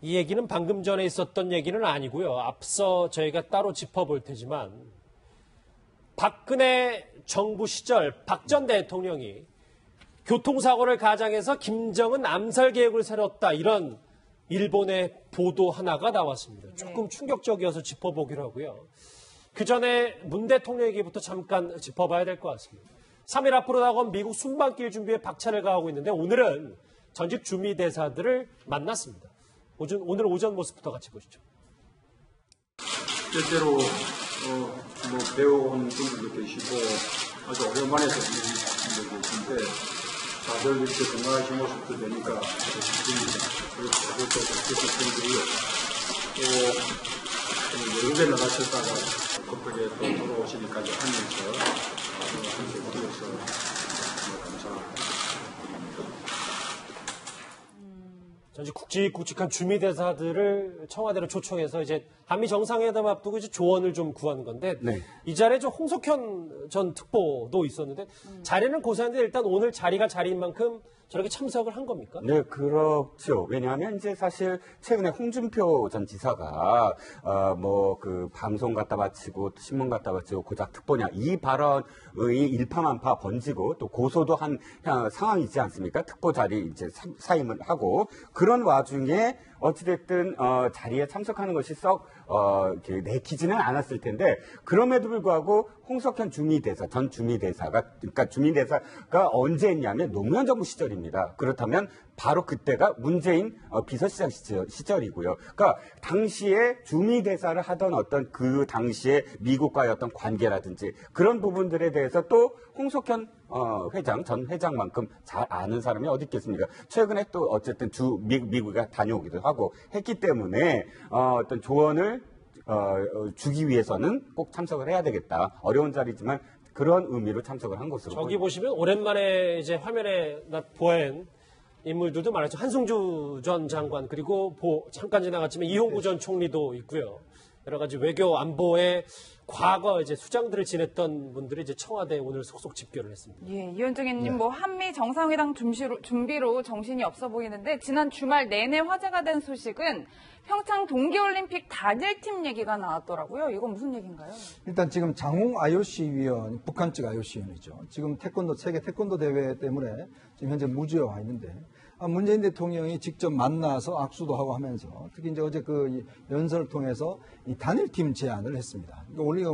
이 얘기는 방금 전에 있었던 얘기는 아니고요. 앞서 저희가 따로 짚어볼 테지만 박근혜 정부 시절 박 전 대통령이 교통사고를 가장해서 김정은 암살 계획을 세웠다. 이런 일본의 보도 하나가 나왔습니다. 조금 충격적이어서 짚어보기로 하고요. 그 전에 문 대통령 얘기부터 잠깐 짚어봐야 될 것 같습니다. 3일 앞으로 다가온 미국 순방길 준비에 박차를 가하고 있는데 오늘은 전직 주미 대사들을 만났습니다. 오늘 오전 모습부터 같이 보시죠. 실제로 배워온 분들도 계시고 아주 오랜만에 뵙는 분들도 계신데 다들 이렇게 건강하신 모습도 되니까 기쁩니다. 그리고 가족도 계신 분들이 또 외국에 나가셨다가 급하게 또 돌아오시기까지 하면서 함께 드려서 감사합니다. 전직 굵직굵직한 주미 대사들을 청와대로 초청해서 이제 한미 정상회담 앞두고 이제 조언을 좀 구한 건데 네. 이 자리에 좀 홍석현 전 특보도 있었는데 자리는 고사한데 일단 오늘 자리가 자리인 만큼 저렇게 참석을 한 겁니까? 네, 그렇죠. 왜냐하면 이제 사실 최근에 홍준표 전 지사가 그 방송 갖다 바치고 신문 갖다 바치고 고작 특보냐 이 발언이 일파만파 번지고 또 고소도 한 상황이 있지 않습니까? 특보 자리 이제 사임을 하고 그런 와중에 어찌됐든 자리에 참석하는 것이 썩 내키지는 않았을 텐데 그럼에도 불구하고 홍석현 주미대사 전 주미대사가 그러니까 주미대사가 언제 했냐면 노무현 정부 시절입니다. 그렇다면 바로 그때가 문재인 비서실장 시절이고요. 그러니까 당시에 주미대사를 하던 어떤 그 당시에 미국과의 어떤 관계라든지 그런 부분들에 대해서 또 홍석현 전 회장만큼 잘 아는 사람이 어디 있겠습니까? 최근에 또 어쨌든 미국에 다녀오기도 하고 했기 때문에 어떤 조언을 주기 위해서는 꼭 참석을 해야 되겠다. 어려운 자리지만 그런 의미로 참석을 한 것으로. 저기 보시면 오랜만에 이제 화면에 보인 인물들도 많았죠. 한승주 전 장관 그리고 잠깐 지나갔지만 이홍구 전 총리도 있고요. 여러 가지 외교 안보의 과거 이제 수장들을 지냈던 분들이 이제 청와대에 오늘 속속 집결을 했습니다. 예, 이현정님 한미 정상회담 준비로 정신이 없어 보이는데 지난 주말 내내 화제가 된 소식은 평창 동계올림픽 단일팀 얘기가 나왔더라고요. 이건 무슨 얘기인가요? 일단 지금 장웅 IOC 위원, 북한 측 IOC 위원이죠. 지금 세계 태권도 대회 때문에 지금 현재 무주에 와 있는데 문재인 대통령이 직접 만나서 악수도 하고 하면서 특히 이제 어제 그 연설을 통해서 이 단일팀 제안을 했습니다. 그러니까 우리가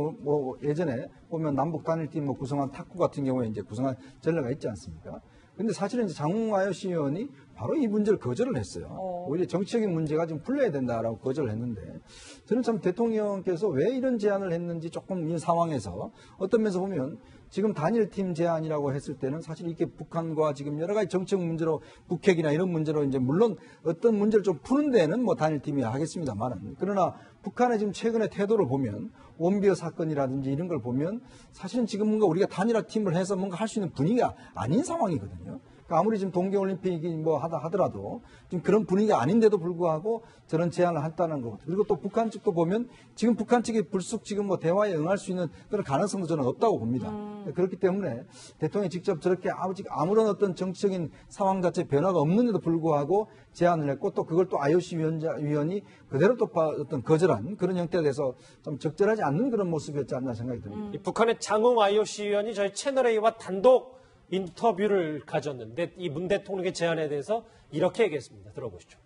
예전에 보면 남북 단일팀 구성한 탁구 같은 경우에 이제 구성한 전례가 있지 않습니까? 근데 사실은 이제 장웅 IOC 위원이 바로 이 문제를 거절을 했어요. 오히려 정치적인 문제가 좀 풀려야 된다라고 거절을 했는데 저는 참 대통령께서 왜 이런 제안을 했는지 조금 이 상황에서 어떤 면에서 보면 지금 단일팀 제안이라고 했을 때는 사실 이게 북한과 지금 여러 가지 정책 문제로 북핵이나 이런 문제로 이제 물론 어떤 문제를 좀 푸는 데는 단일팀이 하겠습니다만은 그러나 북한의 지금 최근의 태도를 보면 원비어 사건이라든지 이런 걸 보면 사실은 지금 뭔가 우리가 단일화 팀을 해서 뭔가 할 수 있는 분위기가 아닌 상황이거든요. 아무리 지금 동계올림픽이 하더라도 지금 그런 분위기가 아닌데도 불구하고 저런 제안을 했다는 것. 그리고 또 북한 측도 보면 지금 북한 측이 불쑥 지금 대화에 응할 수 있는 그런 가능성도 저는 없다고 봅니다. 그렇기 때문에 대통령이 직접 저렇게 아무런 어떤 정치적인 상황 자체 변화가 없는데도 불구하고 제안을 했고 또 그걸 또 IOC 위원이 그대로 또 어떤 거절한 그런 형태에 대해서 좀 적절하지 않는 그런 모습이었지 않나 생각이 듭니다. 북한의 장웅 IOC 위원이 저희 채널A와 단독 인터뷰를 가졌는데 이 문 대통령의 제안에 대해서 이렇게 얘기했습니다. 들어보시죠.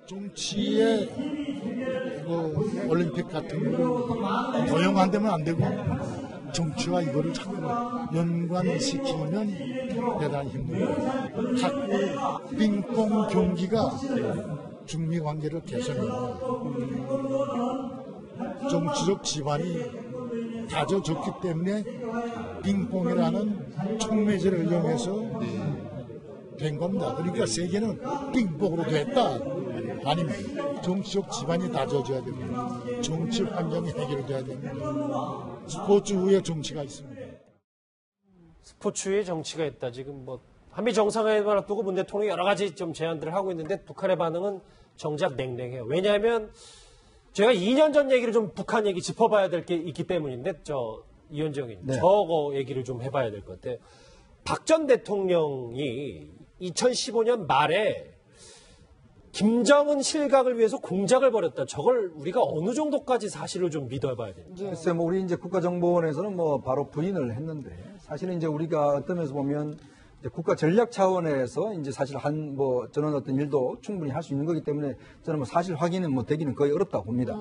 정치의 올림픽 같은 거는 도용 안 되면 안 되고 정치와 이거를 자꾸 연관시키면 대단히 힘들어요. 탁구 빙봉 경기가 중미 관계를 개선하고 정치적 지반이 다져졌기 때문에 빙봉이라는 촉매제를 이용해서 된 겁니다. 그러니까 세계는 빙봉으로 됐다. 아니면 정치적 지반이 다져져야 됩니다. 정치 환경이 해결돼야 됩니다. 스포츠 후에 정치가 있습니다. 스포츠의 정치가 있다. 지금 한미 정상회담을 앞두고 문 대통령이 여러 가지 좀 제안들을 하고 있는데 북한의 반응은 정작 냉랭해요. 왜냐하면 제가 2년 전 얘기를 좀 북한 얘기 짚어봐야 될 게 있기 때문인데 이현정이 저거 얘기를 좀 해봐야 될 것 같아요. 박 전 대통령이 2015년 말에 김정은 실각을 위해서 공작을 벌였다. 저걸 우리가 어느 정도까지 사실을 좀 믿어봐야 됩니까? 글쎄, 뭐 우리 이제 국가정보원에서는 뭐 바로 부인을 했는데 사실은 이제 우리가 어떤 면에서 보면 이제 국가 전략 차원에서 이제 사실 저는 어떤 일도 충분히 할 수 있는 거기 때문에 저는 뭐 사실 확인은 뭐 되기는 거의 어렵다고 봅니다.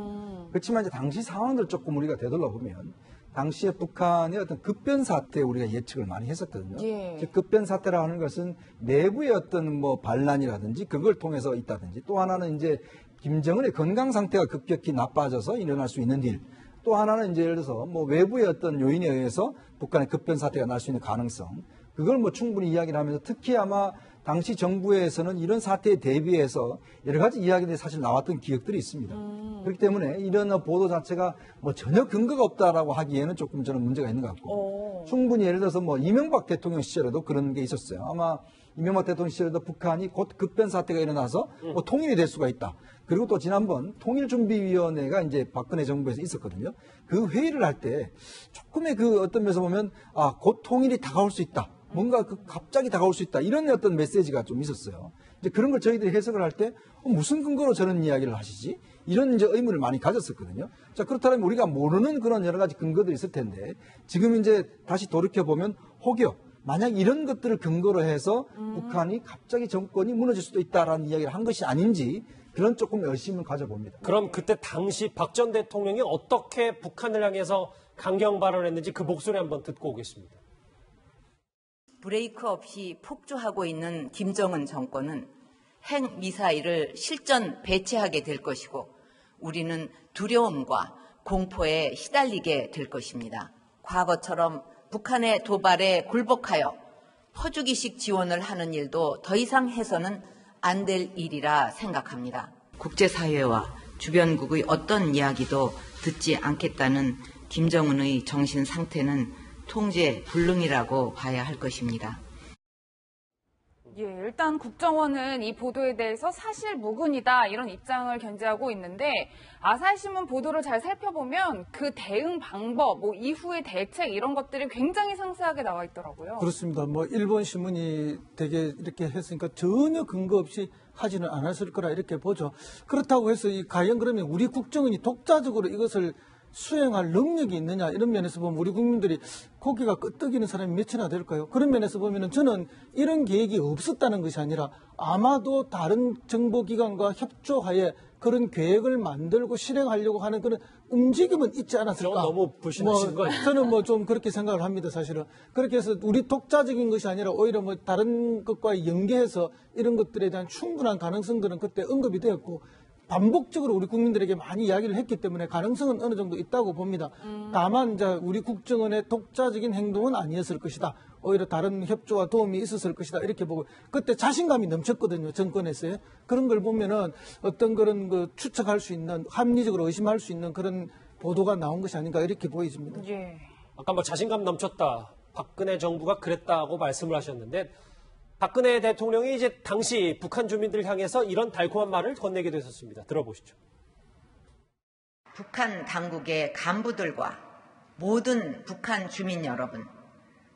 그렇지만 이제 당시 상황을 조금 우리가 되돌아보면 당시에 북한의 어떤 급변 사태에 우리가 예측을 많이 했었거든요. 예. 즉 급변 사태라고 하는 것은 내부의 어떤 뭐 반란이라든지 그걸 통해서 있다든지 또 하나는 이제 김정은의 건강 상태가 급격히 나빠져서 일어날 수 있는 일. 또 하나는 이제 예를 들어서 뭐 외부의 어떤 요인에 의해서 북한의 급변 사태가 날 수 있는 가능성. 그걸 뭐 충분히 이야기를 하면서 특히 아마 당시 정부에서는 이런 사태에 대비해서 여러 가지 이야기들이 사실 나왔던 기억들이 있습니다. 그렇기 때문에 이런 보도 자체가 뭐 전혀 근거가 없다라고 하기에는 조금 저는 문제가 있는 것 같고 충분히 예를 들어서 뭐 이명박 대통령 시절에도 그런 게 있었어요. 아마 이명박 대통령 시절에도 북한이 곧 급변 사태가 일어나서 뭐 통일이 될 수가 있다. 그리고 또 지난번 통일준비위원회가 이제 박근혜 정부에서 있었거든요. 그 회의를 할 때 조금의 그 어떤 면에서 보면 곧 통일이 다가올 수 있다. 뭔가 갑자기 다가올 수 있다. 이런 어떤 메시지가 좀 있었어요. 이제 그런 걸 저희들이 해석을 할 때 무슨 근거로 저런 이야기를 하시지? 이런 이제 의문을 많이 가졌었거든요. 자, 그렇다면 우리가 모르는 그런 여러 가지 근거들이 있을 텐데 지금 이제 다시 돌이켜보면 혹여 만약 이런 것들을 근거로 해서 북한이 갑자기 정권이 무너질 수도 있다라는 이야기를 한 것이 아닌지 그런 조금 의심을 가져봅니다. 그럼 그때 당시 박 전 대통령이 어떻게 북한을 향해서 강경 발언했는지 그 목소리 한번 듣고 오겠습니다. 브레이크 없이 폭주하고 있는 김정은 정권은 핵미사일을 실전 배치하게 될 것이고 우리는 두려움과 공포에 시달리게 될 것입니다. 과거처럼 북한의 도발에 굴복하여 퍼주기식 지원을 하는 일도 더 이상 해서는 안 될 일이라 생각합니다. 국제사회와 주변국의 어떤 이야기도 듣지 않겠다는 김정은의 정신 상태는 통제 불능이라고 봐야 할 것입니다. 예, 일단 국정원은 이 보도에 대해서 사실 무근이다 이런 입장을 견지하고 있는데 아사히신문 보도를 잘 살펴보면 그 대응 방법, 뭐 이후의 대책 이런 것들이 굉장히 상세하게 나와 있더라고요. 그렇습니다. 뭐 일본 신문이 되게 이렇게 했으니까 전혀 근거 없이 하지는 않았을 거라 이렇게 보죠. 그렇다고 해서 과연 그러면 우리 국정원이 독자적으로 이것을 수행할 능력이 있느냐 이런 면에서 보면 우리 국민들이 고개가 끄덕이는 사람이 몇이나 될까요? 그런 면에서 보면은 저는 이런 계획이 없었다는 것이 아니라 아마도 다른 정보기관과 협조하에 그런 계획을 만들고 실행하려고 하는 그런 움직임은 있지 않았을까? 너무 불신하신 거 아니에요? 저는 뭐 좀 그렇게 생각을 합니다, 사실은. 그렇게 해서 우리 독자적인 것이 아니라 오히려 뭐 다른 것과 연계해서 이런 것들에 대한 충분한 가능성들은 그때 언급이 되었고 반복적으로 우리 국민들에게 많이 이야기를 했기 때문에 가능성은 어느 정도 있다고 봅니다. 다만 이제 우리 국정원의 독자적인 행동은 아니었을 것이다. 오히려 다른 협조와 도움이 있었을 것이다. 이렇게 보고 그때 자신감이 넘쳤거든요. 정권에서의. 그런 걸 보면은 어떤 그런 추측할 수 있는 합리적으로 의심할 수 있는 그런 보도가 나온 것이 아닌가 이렇게 보여집니다. 예. 아까 뭐 자신감 넘쳤다. 박근혜 정부가 그랬다고 말씀을 하셨는데 박근혜 대통령이 이제 당시 북한 주민들을 향해서 이런 달콤한 말을 건네기도 했었습니다. 들어보시죠. 북한 당국의 간부들과 모든 북한 주민 여러분,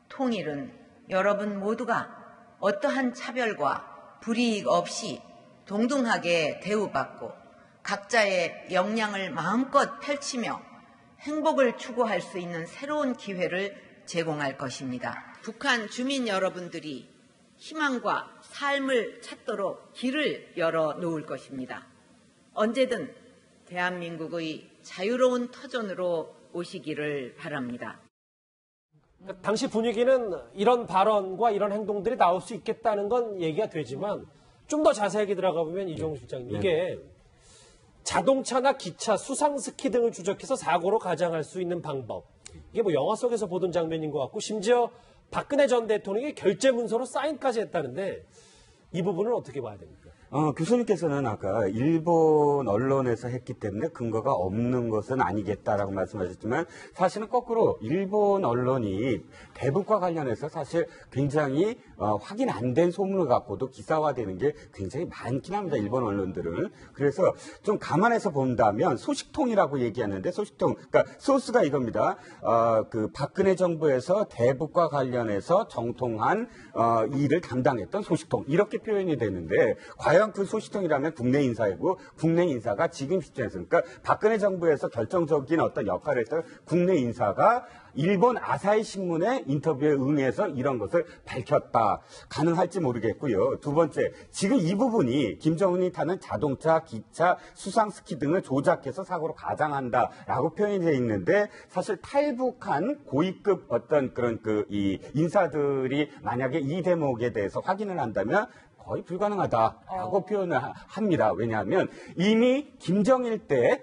통일은 여러분 모두가 어떠한 차별과 불이익 없이 동등하게 대우받고 각자의 역량을 마음껏 펼치며 행복을 추구할 수 있는 새로운 기회를 제공할 것입니다. 북한 주민 여러분들이 희망과 삶을 찾도록 길을 열어 놓을 것입니다. 언제든 대한민국의 자유로운 터전으로 오시기를 바랍니다. 당시 분위기는 이런 발언과 이런 행동들이 나올 수 있겠다는 건 얘기가 되지만 좀 더 자세하게 들어가 보면 이종수 실장님 이게 자동차나 기차, 수상스키 등을 추적해서 사고로 가장할 수 있는 방법. 이게 뭐 영화 속에서 보던 장면인 것 같고 심지어 박근혜 전 대통령이 결재 문서로 사인까지 했다는데 이 부분은 어떻게 봐야 됩니까? 교수님께서는 아까 일본 언론에서 했기 때문에 근거가 없는 것은 아니겠다라고 말씀하셨지만 사실은 거꾸로 일본 언론이 대북과 관련해서 사실 굉장히 확인 안 된 소문을 갖고도 기사화되는 게 굉장히 많긴 합니다. 일본 언론들은. 그래서 좀 감안해서 본다면 소식통이라고 얘기하는데 소식통, 그러니까 소스가 이겁니다. 그 박근혜 정부에서 대북과 관련해서 정통한 일을 담당했던 소식통 이렇게 이렇게 표현이 되는데 과연 그 소시통이라면 국내 인사이고 국내 인사가 지금 시점에서 그러니까 박근혜 정부에서 결정적인 어떤 역할을 했던 국내 인사가 일본 아사히 신문의 인터뷰에 응해서 이런 것을 밝혔다. 가능할지 모르겠고요. 두 번째, 지금 이 부분이 김정은이 타는 자동차, 기차, 수상스키 등을 조작해서 사고로 가장한다라고 표현이 되어 있는데 사실 탈북한 고위급 어떤 그런 이 인사들이 만약에 이 대목에 대해서 확인을 한다면 거의 불가능하다라고 표현을 합니다. 왜냐하면 이미 김정일 때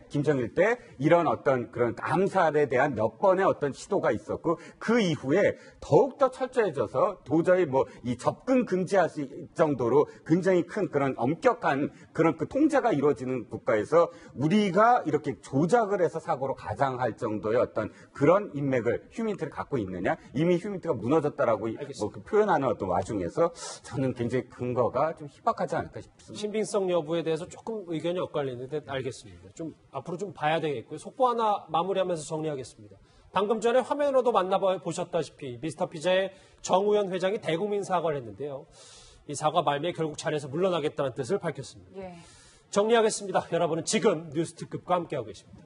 이런 어떤 그런 암살에 대한 몇 번의 어떤 시도가 있었고 그 이후에 더욱더 철저해져서 도저히 뭐 이 접근 금지할 정도로 굉장히 큰 그런 엄격한 그런 그 통제가 이루어지는 국가에서 우리가 이렇게 조작을 해서 사고로 가장할 정도의 어떤 그런 인맥을 휴민트를 갖고 있느냐? 이미 휴민트가 무너졌다라고 뭐 그 표현하는 어떤 와중에서 저는 굉장히 근거가 좀 희박하지 않을까 싶습니다. 신빙성 여부에 대해서 조금 의견이 엇갈리는데 알겠습니다. 좀 앞으로 좀 봐야 되겠고요. 속보 하나 마무리하면서 정리하겠습니다. 방금 전에 화면으로도 만나보셨다시피 미스터 피자의 정우현 회장이 대국민 사과를 했는데요. 이 사과 말미에 결국 자리에서 물러나겠다는 뜻을 밝혔습니다. 예. 정리하겠습니다. 여러분은 지금 뉴스 특급과 함께하고 계십니다.